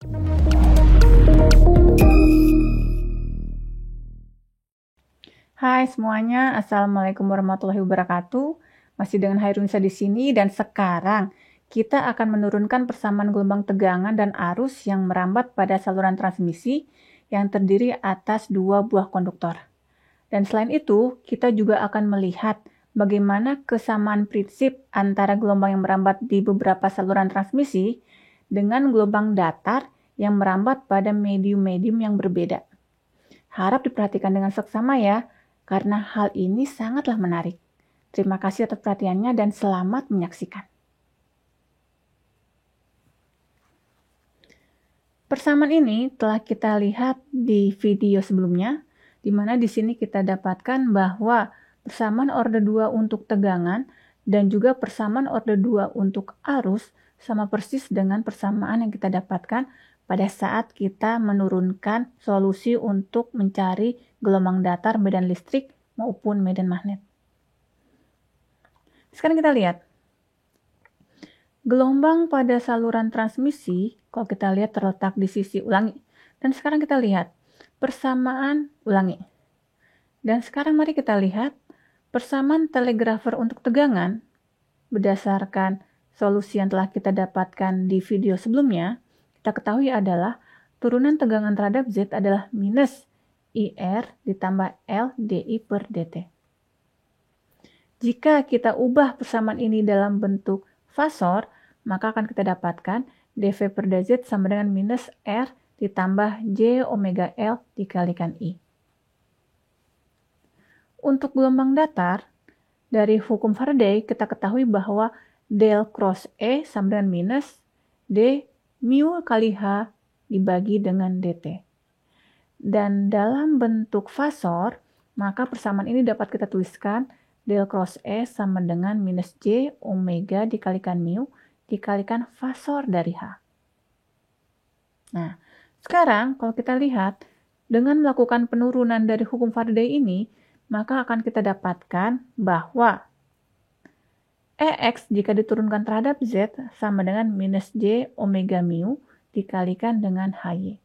Hai semuanya, Assalamualaikum warahmatullahi wabarakatuh. Masih dengan Hairunisa di sini dan sekarang kita akan menurunkan persamaan gelombang tegangan dan arus yang merambat pada saluran transmisi yang terdiri atas dua buah konduktor. Dan selain itu, kita juga akan melihat bagaimana kesamaan prinsip antara gelombang yang merambat di beberapa saluran transmisi dengan gelombang datar yang merambat pada medium-medium yang berbeda. Harap diperhatikan dengan seksama ya, karena hal ini sangatlah menarik. Terima kasih atas perhatiannya dan selamat menyaksikan. Persamaan ini telah kita lihat di video sebelumnya, di mana di sini kita dapatkan bahwa persamaan orde 2 untuk tegangan dan juga persamaan orde 2 untuk arus sama persis dengan persamaan yang kita dapatkan pada saat kita menurunkan solusi untuk mencari gelombang datar medan listrik maupun medan magnet. Sekarang kita lihat. Gelombang pada saluran transmisi, kalau kita lihat terletak di sisi ulangi. Dan sekarang kita lihat persamaan ulangi. Dan sekarang mari kita lihat persamaan telegrafer untuk tegangan berdasarkan solusi yang telah kita dapatkan di video sebelumnya. Kita ketahui adalah turunan tegangan terhadap Z adalah minus IR ditambah L DI per DT. Jika kita ubah persamaan ini dalam bentuk fasor, maka akan kita dapatkan dV per dz sama dengan minus R ditambah J omega L dikalikan I. Untuk gelombang datar, dari hukum Faraday kita ketahui bahwa del cross E sama dengan minus D mu kali H dibagi dengan dt. Dan dalam bentuk fasor, maka persamaan ini dapat kita tuliskan del cross E sama dengan minus J omega dikalikan mu dikalikan fasor dari H. Nah, sekarang kalau kita lihat, dengan melakukan penurunan dari hukum Faraday ini, maka akan kita dapatkan bahwa EX jika diturunkan terhadap Z sama dengan minus J omega mu dikalikan dengan HY.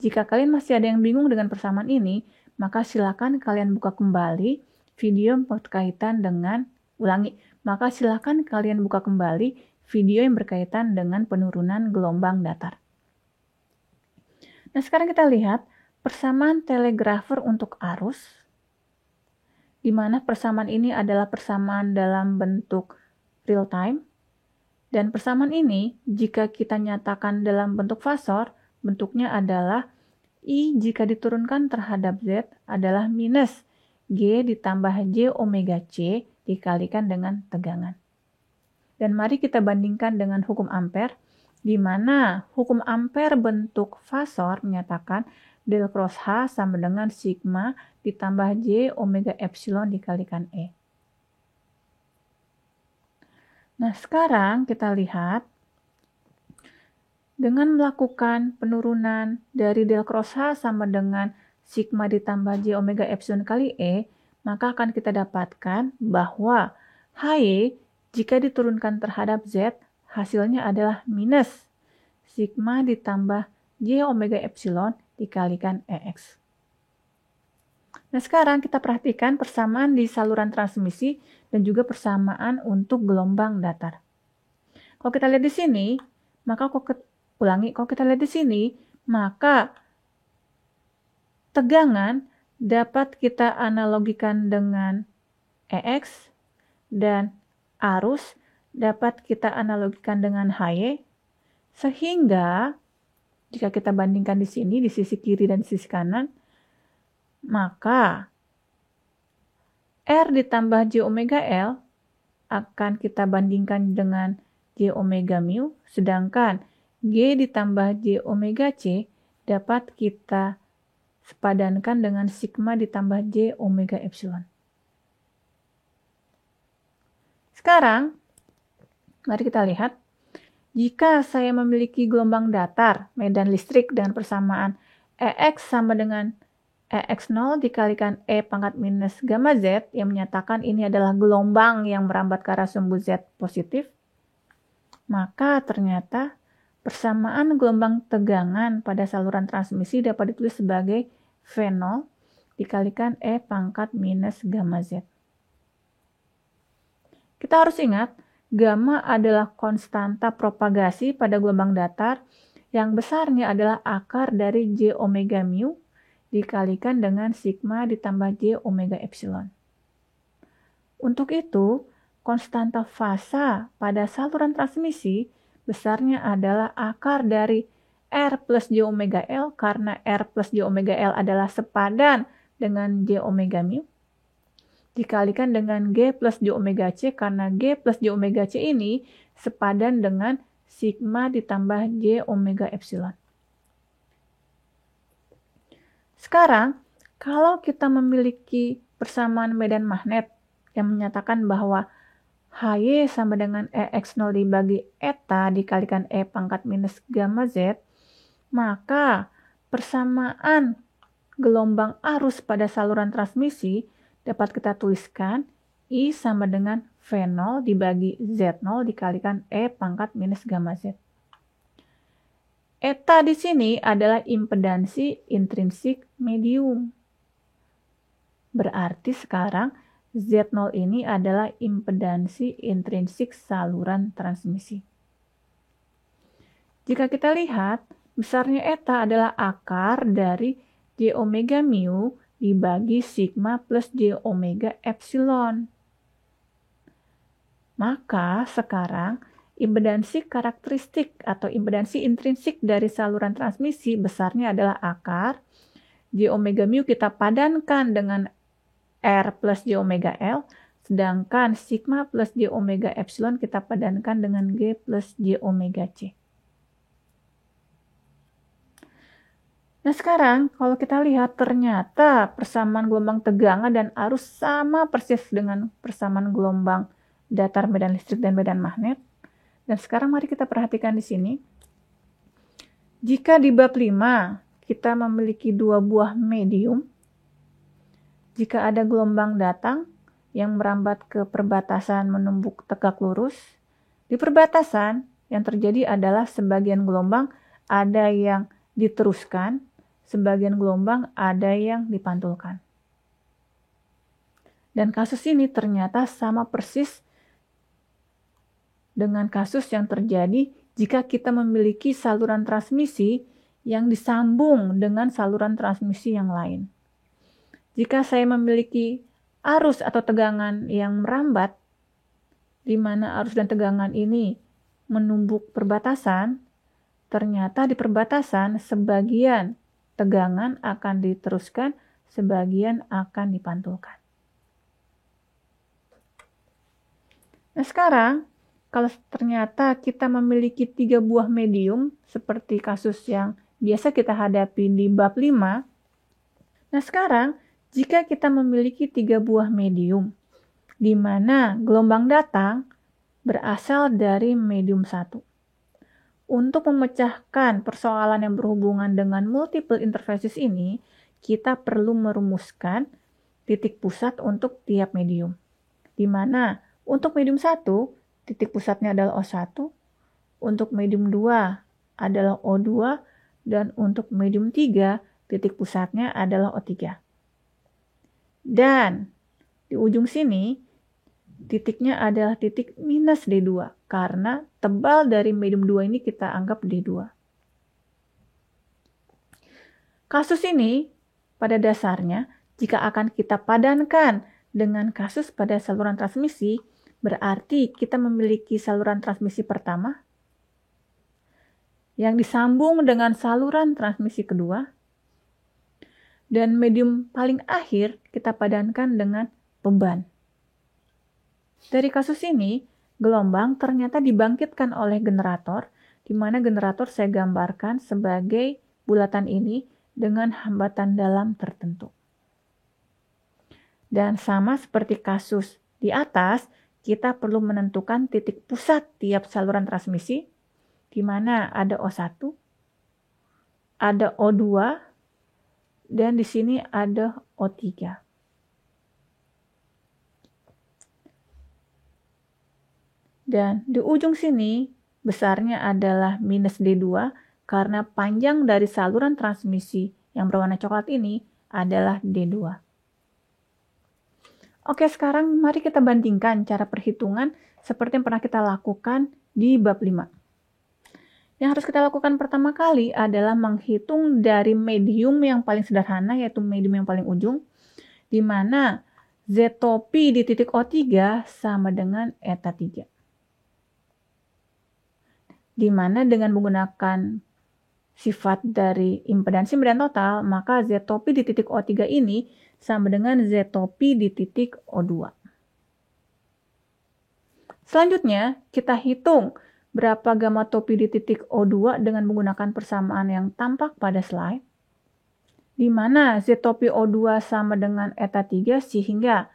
Jika kalian masih ada yang bingung dengan persamaan ini, maka silakan kalian buka kembali video berkaitan dengan Maka silakan kalian buka kembali video yang berkaitan dengan penurunan gelombang datar. Nah, sekarang kita lihat persamaan telegrafer untuk arus, di mana persamaan ini adalah persamaan dalam bentuk real time. Dan persamaan ini, jika kita nyatakan dalam bentuk fasor, bentuknya adalah I jika diturunkan terhadap Z adalah minus G ditambah J omega C dikalikan dengan tegangan. Dan mari kita bandingkan dengan hukum Ampere, di mana hukum Ampere bentuk fasor menyatakan del cross H sama dengan sigma ditambah J omega epsilon dikalikan E. Nah, sekarang kita lihat dengan melakukan penurunan dari del cross H sama dengan sigma ditambah J omega epsilon kali E, maka akan kita dapatkan bahwa HY jika diturunkan terhadap Z, hasilnya adalah minus sigma ditambah J omega epsilon dikalikan EX. Nah, sekarang kita perhatikan persamaan di saluran transmisi dan juga persamaan untuk gelombang datar. Kalau kita lihat di sini, maka kalau kita lihat di sini, maka tegangan dapat kita analogikan dengan EX dan arus dapat kita analogikan dengan HY, sehingga jika kita bandingkan di sini, di sisi kiri dan di sisi kanan, maka R ditambah J omega L akan kita bandingkan dengan J omega mu, sedangkan G ditambah J omega C dapat kita sepadankan dengan sigma ditambah J omega epsilon. Sekarang, mari kita lihat. Jika saya memiliki gelombang datar, medan listrik dengan persamaan EX sama dengan EX0 dikalikan E pangkat minus gamma Z, yang menyatakan ini adalah gelombang yang merambat ke arah sumbu Z positif, maka ternyata Persamaan gelombang tegangan pada saluran transmisi dapat ditulis sebagai V0 dikalikan E pangkat minus gamma Z. Kita harus ingat, gamma adalah konstanta propagasi pada gelombang datar yang besarnya adalah akar dari J omega mu dikalikan dengan sigma ditambah J omega epsilon. Untuk itu, konstanta fasa pada saluran transmisi besarnya adalah akar dari R plus J omega L karena R plus J omega L adalah sepadan dengan J omega mu dikalikan dengan G plus J omega C karena G plus J omega C ini sepadan dengan sigma ditambah J omega epsilon. Sekarang, kalau kita memiliki persamaan medan magnet yang menyatakan bahwa HY sama dengan EX0 dibagi eta dikalikan E pangkat minus gamma Z, maka persamaan gelombang arus pada saluran transmisi dapat kita tuliskan I sama dengan V0 dibagi Z0 dikalikan E pangkat minus gamma Z. Eta di sini adalah impedansi intrinsik medium. Berarti sekarang Z0 ini adalah impedansi intrinsik saluran transmisi. Jika kita lihat, besarnya eta adalah akar dari J omega mu dibagi sigma plus J omega epsilon. Maka sekarang impedansi karakteristik atau impedansi intrinsik dari saluran transmisi besarnya adalah akar. J omega mu kita padankan dengan R plus J omega L, sedangkan sigma plus J omega epsilon kita padankan dengan G plus J omega C. Nah sekarang kalau kita lihat ternyata persamaan gelombang tegangan dan arus sama persis dengan persamaan gelombang datar medan listrik dan medan magnet. Dan sekarang mari kita perhatikan di sini. Jika di bab 5 kita memiliki dua buah medium, jika ada gelombang datang yang merambat ke perbatasan menumbuk tegak lurus, di perbatasan yang terjadi adalah sebagian gelombang ada yang diteruskan, sebagian gelombang ada yang dipantulkan. Dan kasus ini ternyata sama persis dengan kasus yang terjadi jika kita memiliki saluran transmisi yang disambung dengan saluran transmisi yang lain. Jika saya memiliki arus atau tegangan yang merambat, di mana arus dan tegangan ini menumbuk perbatasan, ternyata di perbatasan sebagian tegangan akan diteruskan, sebagian akan dipantulkan. Nah sekarang, kalau ternyata kita memiliki 3 buah medium, seperti kasus yang biasa kita hadapi di bab 5, nah sekarang, jika kita memiliki 3 buah medium, di mana gelombang datang berasal dari medium 1. Untuk memecahkan persoalan yang berhubungan dengan multiple interfaces ini, kita perlu merumuskan titik pusat untuk tiap medium. Di mana untuk medium 1, titik pusatnya adalah O1, untuk medium 2 adalah O2, dan untuk medium 3, titik pusatnya adalah O3. Dan di ujung sini, titiknya adalah titik minus D2, karena tebal dari medium 2 ini kita anggap D2. Kasus ini, pada dasarnya, jika akan kita padankan dengan kasus pada saluran transmisi, berarti kita memiliki saluran transmisi pertama, yang disambung dengan saluran transmisi kedua, dan medium paling akhir kita padankan dengan beban. Dari kasus ini, gelombang ternyata dibangkitkan oleh generator, di mana generator saya gambarkan sebagai bulatan ini dengan hambatan dalam tertentu. Dan sama seperti kasus di atas, kita perlu menentukan titik pusat tiap saluran transmisi, di mana ada O1, ada O2, dan di sini ada O3. Dan di ujung sini besarnya adalah minus D2 karena panjang dari saluran transmisi yang berwarna coklat ini adalah D2. Oke, sekarang mari kita bandingkan cara perhitungan seperti yang pernah kita lakukan di bab 5. Yang harus kita lakukan pertama kali adalah menghitung dari medium yang paling sederhana, yaitu medium yang paling ujung, di mana Z topi di titik O3 sama dengan eta 3. Di mana dengan menggunakan sifat dari impedansi medan total, maka Z topi di titik O3 ini sama dengan Z topi di titik O2. Selanjutnya, kita hitung berapa gamma topi di titik O2 dengan menggunakan persamaan yang tampak pada slide, di mana Z topi O2 sama dengan eta 3 sehingga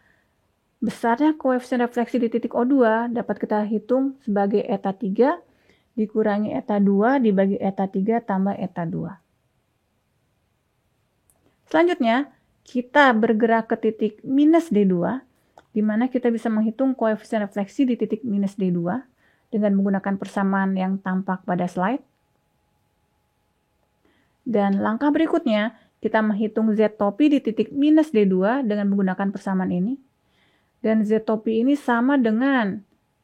besarnya koefisien refleksi di titik O2 dapat kita hitung sebagai eta 3 dikurangi eta 2 dibagi eta 3 tambah eta 2. Selanjutnya, kita bergerak ke titik minus D2, di mana kita bisa menghitung koefisien refleksi di titik minus D2 dengan menggunakan persamaan yang tampak pada slide. Dan langkah berikutnya, kita menghitung Z topi di titik minus D2 dengan menggunakan persamaan ini. Dan Z topi ini sama dengan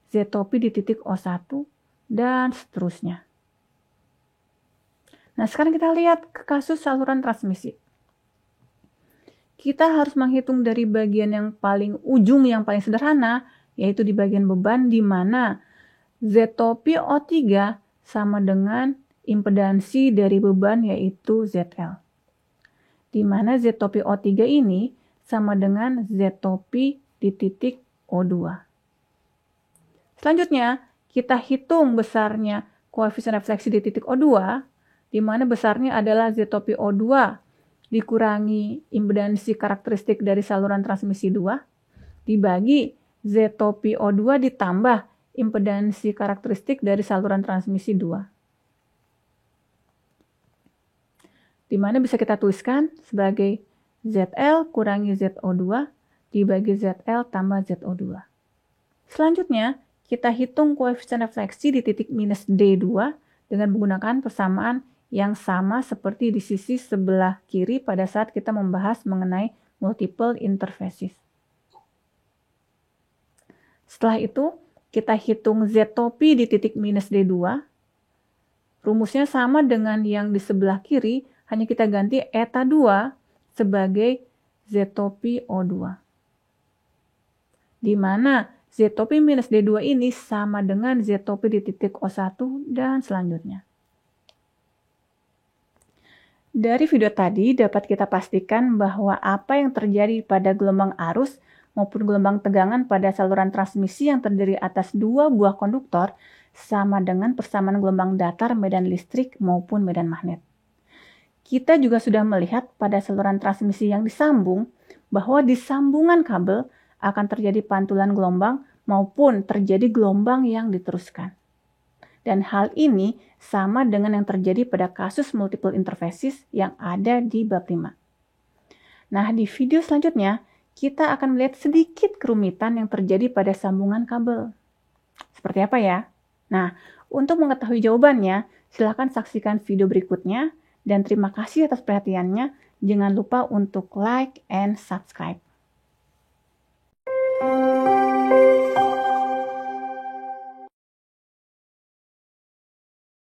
Z topi di titik O1, dan seterusnya. Nah, sekarang kita lihat ke kasus saluran transmisi. Kita harus menghitung dari bagian yang paling ujung, yang paling sederhana, yaitu di bagian beban, di mana Z topi O3 sama dengan impedansi dari beban, yaitu ZL. Di mana Z topi O3 ini sama dengan Z topi di titik O2. Selanjutnya, kita hitung besarnya koefisien refleksi di titik O2, di mana besarnya adalah Z topi O2 dikurangi impedansi karakteristik dari saluran transmisi 2, dibagi Z topi O2 ditambah impedansi karakteristik dari saluran transmisi 2. Di mana bisa kita tuliskan sebagai ZL kurangi ZO2 dibagi ZL tambah ZO2. Selanjutnya, kita hitung koefisien refleksi di titik minus D2 dengan menggunakan persamaan yang sama seperti di sisi sebelah kiri pada saat kita membahas mengenai multiple interfaces. Setelah itu, kita hitung Z topi di titik minus D2. Rumusnya sama dengan yang di sebelah kiri, hanya kita ganti eta 2 sebagai Z topi O2. Di mana Z topi minus D2 ini sama dengan Z topi di titik O1 dan selanjutnya. Dari video tadi dapat kita pastikan bahwa apa yang terjadi pada gelombang arus maupun gelombang tegangan pada saluran transmisi yang terdiri atas dua buah konduktor sama dengan persamaan gelombang datar medan listrik maupun medan magnet. Kita juga sudah melihat pada saluran transmisi yang disambung bahwa di sambungan kabel akan terjadi pantulan gelombang maupun terjadi gelombang yang diteruskan. Dan hal ini sama dengan yang terjadi pada kasus multiple interfaces yang ada di bab 5. Nah, di video selanjutnya, kita akan melihat sedikit kerumitan yang terjadi pada sambungan kabel. Seperti apa ya? Nah, untuk mengetahui jawabannya, silakan saksikan video berikutnya, dan terima kasih atas perhatiannya. Jangan lupa untuk like and subscribe.